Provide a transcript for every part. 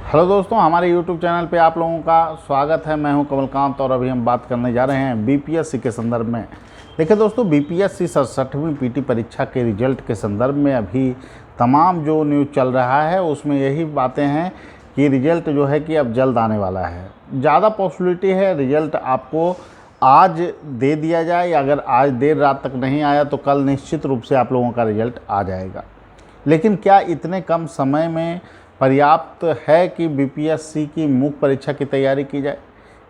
Hello दोस्तों, हमारे YouTube channel पे आप लोगों का स्वागत है। मैं हूं कमलकांत और अभी हम बात करने जा रहे हैं बीपीएससी के संदर्भ में। देखिए दोस्तों, बीपीएससी 67वीं पीटी परीक्षा के रिजल्ट के संदर्भ में अभी तमाम जो न्यूज़ चल रहा है उसमें यही बातें हैं कि रिजल्ट जो है कि अब जल्द आने वाला है। ज़्यादा पॉसिबिलिटी है रिजल्ट आपको आज दे दिया जाए, या अगर आज देर रात तक नहीं आया तो कल निश्चित रूप से आप लोगों का रिजल्ट आ जाएगा। लेकिन क्या इतने कम समय में पर्याप्त है कि बीपीएससी की मुख्य परीक्षा की तैयारी की जाए?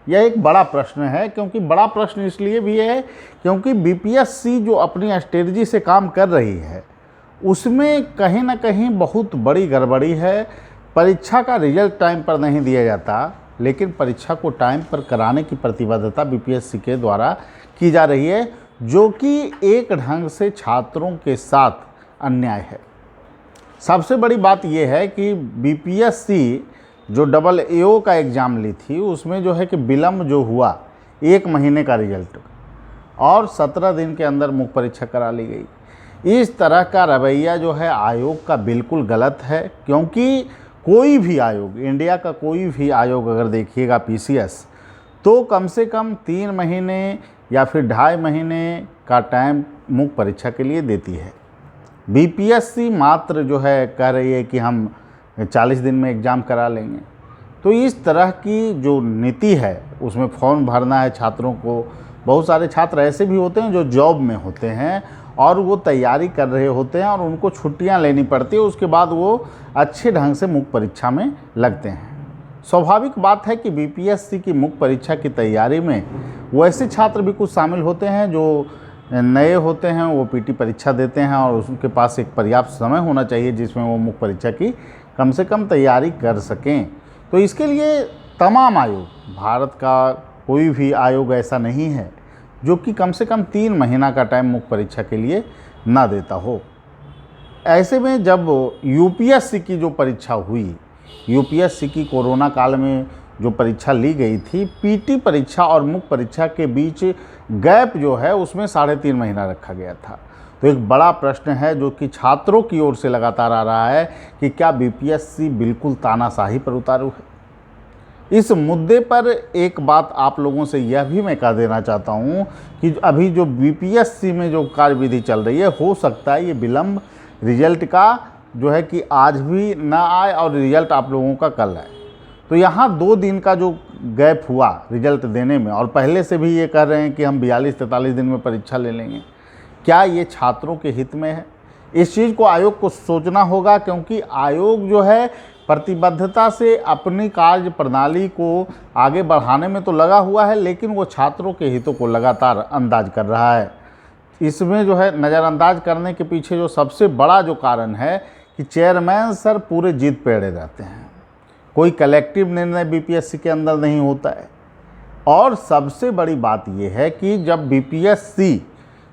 यह एक बड़ा प्रश्न है, क्योंकि बड़ा प्रश्न इसलिए भी है क्योंकि बीपीएससी जो अपनी स्ट्रेटजी से काम कर रही है उसमें कहीं ना कहीं बहुत बड़ी गड़बड़ी है। परीक्षा का रिजल्ट टाइम पर नहीं दिया जाता, लेकिन परीक्षा को टाइम पर कराने की प्रतिबद्धता बीपीएससी के द्वारा की जा रही है, जो कि एक ढंग से छात्रों के साथ अन्याय है। सबसे बड़ी बात यह है कि बीपीएससी जो AAO का एग्ज़ाम ली थी उसमें जो है कि विलम्ब जो हुआ 1 महीने का रिजल्ट और 17 दिन के अंदर मुख्य परीक्षा करा ली गई। इस तरह का रवैया जो है आयोग का बिल्कुल गलत है, क्योंकि कोई भी आयोग, इंडिया का कोई भी आयोग अगर देखिएगा पीसीएस, तो कम से कम 3 महीने या फिर 2.5 महीने का टाइम मुख्य परीक्षा के लिए देती है। बीपीएससी मात्र जो है कह रही है कि हम 40 दिन में एग्ज़ाम करा लेंगे। तो इस तरह की जो नीति है उसमें फॉर्म भरना है छात्रों को। बहुत सारे छात्र ऐसे भी होते हैं जो जॉब में होते हैं और वो तैयारी कर रहे होते हैं और उनको छुट्टियां लेनी पड़ती है, उसके बाद वो अच्छे ढंग से मुख्य परीक्षा में लगते हैं। स्वाभाविक बात है कि बीपीएससी की मुख्य परीक्षा की तैयारी में वैसे छात्र भी कुछ शामिल होते हैं जो नए होते हैं, वो पीटी परीक्षा देते हैं और उनके पास एक पर्याप्त समय होना चाहिए जिसमें वो मुख्य परीक्षा की कम से कम तैयारी कर सकें। तो इसके लिए तमाम आयोग, भारत का कोई भी आयोग ऐसा नहीं है जो कि कम से कम 3 महीना का टाइम मुख्य परीक्षा के लिए ना देता हो। ऐसे में जब यूपीएससी की जो परीक्षा हुई, यूपीएससी की कोरोना काल में जो परीक्षा ली गई थी, पीटी परीक्षा और मुख्य परीक्षा के बीच गैप जो है उसमें 3.5 महीना रखा गया था। तो एक बड़ा प्रश्न है जो कि छात्रों की ओर से लगातार आ रहा है कि क्या बीपीएससी बिल्कुल तानाशाही पर उतारू है। इस मुद्दे पर एक बात आप लोगों से यह भी मैं कह देना चाहता हूं कि अभी जो बीपीएससी में जो कार्यविधि चल रही है, हो सकता है ये विलम्ब रिजल्ट का जो है कि आज भी ना आए और रिजल्ट आप लोगों का कल आए। तो यहाँ 2 दिन का जो गैप हुआ रिजल्ट देने में, और पहले से भी ये कह रहे हैं कि हम 42-43 दिन में परीक्षा ले लेंगे, क्या ये छात्रों के हित में है? इस चीज़ को आयोग को सोचना होगा, क्योंकि आयोग जो है प्रतिबद्धता से अपनी कार्य प्रणाली को आगे बढ़ाने में तो लगा हुआ है, लेकिन वो छात्रों के हितों को लगातार अंदाज कर रहा है। इसमें जो है नज़रअंदाज करने के पीछे जो सबसे बड़ा जो कारण है कि चेयरमैन सर पूरे जिद पे अड़े रहते हैं। कोई कलेक्टिव निर्णय बीपीएससी के अंदर नहीं होता है। और सबसे बड़ी बात यह है कि जब बीपीएससी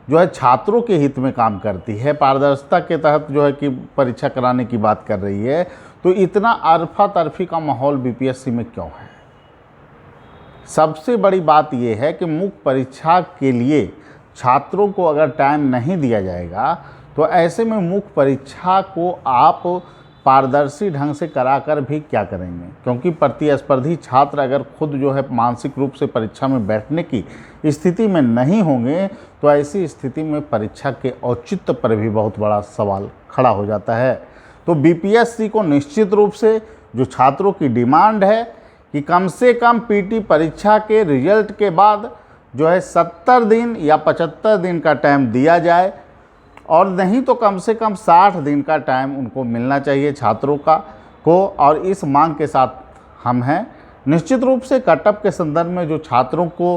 जो है छात्रों के हित में काम करती है, पारदर्शिता के तहत जो है कि परीक्षा कराने की बात कर रही है, तो इतना अरफा तरफी का माहौल बीपीएससी में क्यों है? सबसे बड़ी बात यह है कि मुख्य परीक्षा के लिए छात्रों को अगर टाइम नहीं दिया जाएगा तो ऐसे में मुख्य परीक्षा को आप पारदर्शी ढंग से कराकर भी क्या करेंगे? क्योंकि प्रतिस्पर्धी छात्र अगर खुद जो है मानसिक रूप से परीक्षा में बैठने की स्थिति में नहीं होंगे तो ऐसी स्थिति में परीक्षा के औचित्य पर भी बहुत बड़ा सवाल खड़ा हो जाता है। तो बीपीएससी को निश्चित रूप से जो छात्रों की डिमांड है कि कम से कम पीटी परीक्षा के रिजल्ट के बाद जो है 70 दिन या 75 दिन का टाइम दिया जाए, और नहीं तो कम से कम 60 दिन का टाइम उनको मिलना चाहिए छात्रों को। और इस मांग के साथ हम हैं। निश्चित रूप से कटअप के संदर्भ में जो छात्रों को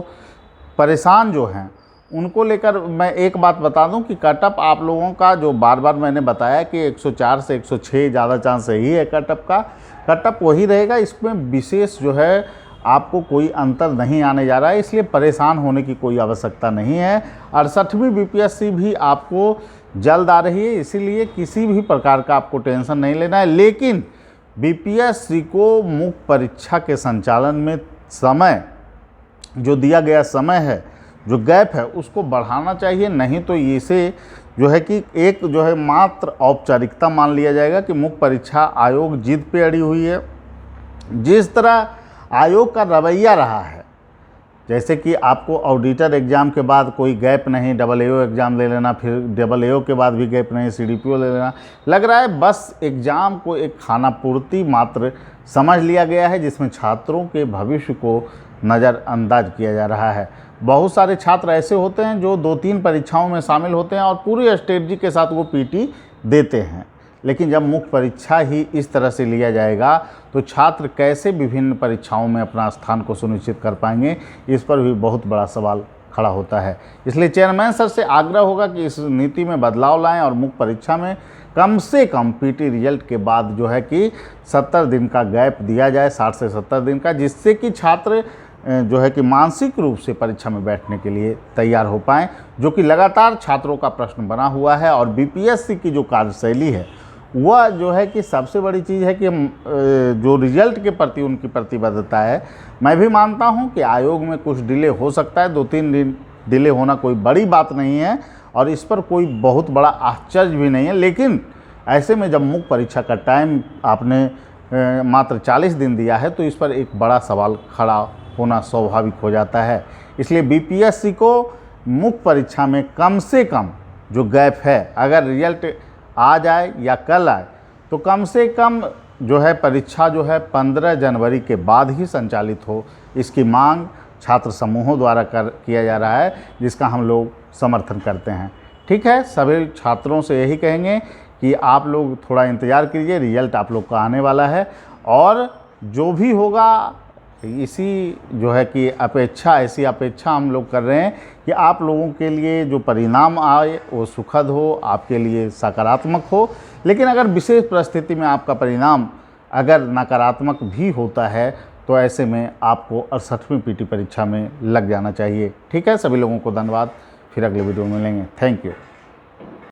परेशान जो हैं उनको लेकर मैं एक बात बता दूं कि कटअप आप लोगों का जो बार बार मैंने बताया कि 104 से 106 ज़्यादा चांस यही है कटअप का, कटअप वही रहेगा। इसमें विशेष जो है आपको कोई अंतर नहीं आने जा रहा है, इसलिए परेशान होने की कोई आवश्यकता नहीं है। 68वीं बीपीएससी भी आपको जल्द आ रही है, इसीलिए किसी भी प्रकार का आपको टेंशन नहीं लेना है। लेकिन बीपीएससी को मुख्य परीक्षा के संचालन में समय जो दिया गया समय है, जो गैप है, उसको बढ़ाना चाहिए। नहीं तो इसे जो है कि एक जो है मात्र औपचारिकता मान लिया जाएगा कि मुख्य परीक्षा आयोग जिद पे अड़ी हुई है। जिस तरह आयोग का रवैया रहा है, जैसे कि आपको ऑडिटर एग्ज़ाम के बाद कोई गैप नहीं, AAO एग्ज़ाम ले लेना, फिर AAO के बाद भी गैप नहीं, CDPO ले लेना, लग रहा है बस एग्ज़ाम को एक खानापूर्ति मात्र समझ लिया गया है, जिसमें छात्रों के भविष्य को नज़रअंदाज किया जा रहा है। बहुत सारे छात्र ऐसे होते हैं जो 2-3 परीक्षाओं में शामिल होते हैं और पूरी स्ट्रेटजी के साथ वो PT देते हैं, लेकिन जब मुख्य परीक्षा ही इस तरह से लिया जाएगा तो छात्र कैसे विभिन्न परीक्षाओं में अपना स्थान को सुनिश्चित कर पाएंगे, इस पर भी बहुत बड़ा सवाल खड़ा होता है। इसलिए चेयरमैन सर से आग्रह होगा कि इस नीति में बदलाव लाएं और मुख्य परीक्षा में कम से कम PT रिजल्ट के बाद जो है कि 70 दिन का गैप दिया जाए, 60 से 70 दिन का, जिससे कि छात्र जो है कि मानसिक रूप से परीक्षा में बैठने के लिए तैयार हो पाएँ, जो कि लगातार छात्रों का प्रश्न बना हुआ है। और BPSC की जो कार्यशैली है वह जो है कि सबसे बड़ी चीज़ है कि जो रिजल्ट के प्रति उनकी प्रतिबद्धता है। मैं भी मानता हूं कि आयोग में कुछ डिले हो सकता है, 2-3 दिन डिले होना कोई बड़ी बात नहीं है और इस पर कोई बहुत बड़ा आश्चर्य भी नहीं है, लेकिन ऐसे में जब मुख्य परीक्षा का टाइम आपने मात्र 40 दिन दिया है तो इस पर एक बड़ा सवाल खड़ा होना स्वाभाविक हो जाता है। इसलिए BPSC को मुख्य परीक्षा में कम से कम जो गैप है, अगर रिजल्ट आ जाए या कल आए तो कम से कम जो है परीक्षा जो है 15 जनवरी के बाद ही संचालित हो, इसकी मांग छात्र समूहों द्वारा किया जा रहा है, जिसका हम लोग समर्थन करते हैं। ठीक है, सभी छात्रों से यही कहेंगे कि आप लोग थोड़ा इंतज़ार कीजिए, रिजल्ट आप लोग का आने वाला है और जो भी होगा इसी जो है कि ऐसी अपेक्षा हम लोग कर रहे हैं कि आप लोगों के लिए जो परिणाम आए वो सुखद हो, आपके लिए सकारात्मक हो। लेकिन अगर विशेष परिस्थिति में आपका परिणाम अगर नकारात्मक भी होता है तो ऐसे में आपको 68वीं PT परीक्षा में लग जाना चाहिए। ठीक है, सभी लोगों को धन्यवाद, फिर अगले वीडियो में मिलेंगे। Thank you.